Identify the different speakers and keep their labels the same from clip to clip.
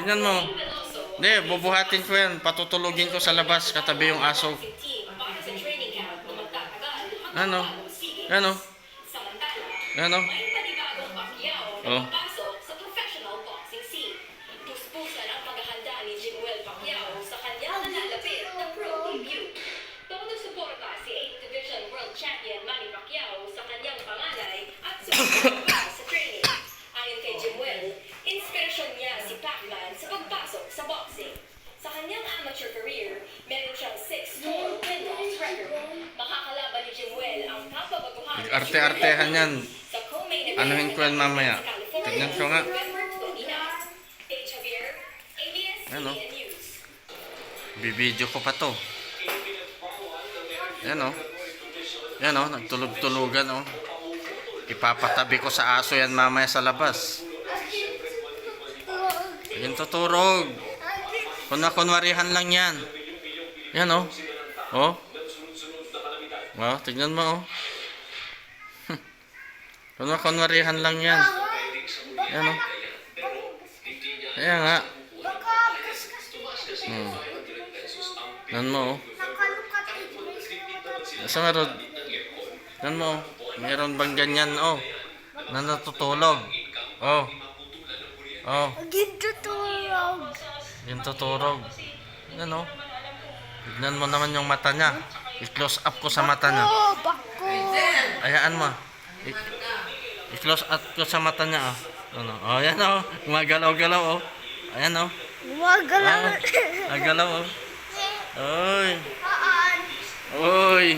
Speaker 1: Tingnan mo. Hindi, bubuhatin ko yan. Patutulugin ko sa labas. Katabi yung aso. Ano? Ano? Ano? Oh.
Speaker 2: Ayon kay Jimuel, inspirasyon niya si Pacman sa pagpasok sa boxing. Sa kanyang amateur career, meron siyang 6-4 win-loss record. Makakalaban ni Jimuel ang kapabaguhan ni
Speaker 1: Arte-artehan yan.
Speaker 2: sa co-main event
Speaker 1: Anuhin ko yan mamaya.
Speaker 2: sa California,
Speaker 1: Tignan ko nga.
Speaker 2: November 29. Paige Javier,
Speaker 1: Ano?
Speaker 2: ABS-CBN News.
Speaker 1: Bibidyo ko pa to. Yan o. Yan o, nagtulog-tulugan o. Ipapatabi ko sa aso yan mamaya sa labas. Yan tuturog. Kunwarihan lang yan. Yan o. O. O, tignan mo o. Kunwarihan lang yan. Yan o. Ayan nga. Yan mo o. Sa meron. Yan mo o. Meron bang ganyan o. Na natutulog. O. O. Yung tuturog. Yan o. Tignan mo naman yung mata niya. I-close up ko sa mata niya. Ayaan mo. I-close up ko sa mata niya. Ano? O, yan o. Gumagalaw-galaw o. Ayan o. Gumagalaw o. Oy. Oy.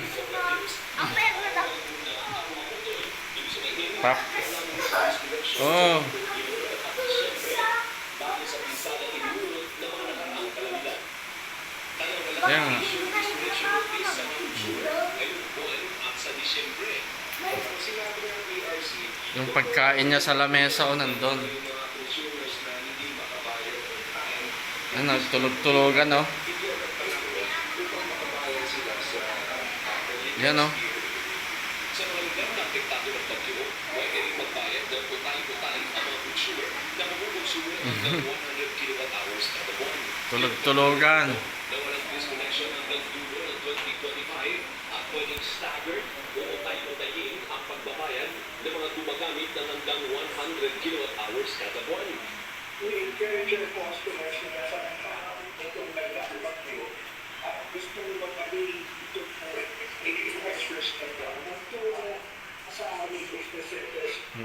Speaker 1: Pap. Oh. Yan. Yung pagkain niya sa lamesa o nandun. Ano, tulog-tulogan o. Yan o. Tulog-tulogan.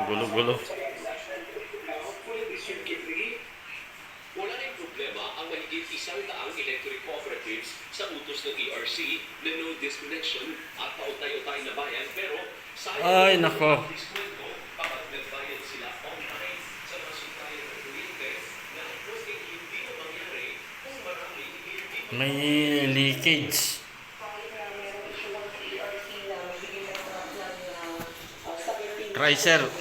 Speaker 1: Gulo-gulo.
Speaker 3: Wala rin problema ang mahigit 100 electric cooperatives sa utos ng ERC na no disconnection at pautay-utay na bayan, pero
Speaker 1: Ay, nako.
Speaker 3: diskwento kapag nagbayad sila online sa mga supplier ng kuryente na pwedeng hindi na mangyari kung marami hindi
Speaker 1: May leakage. Chrysler.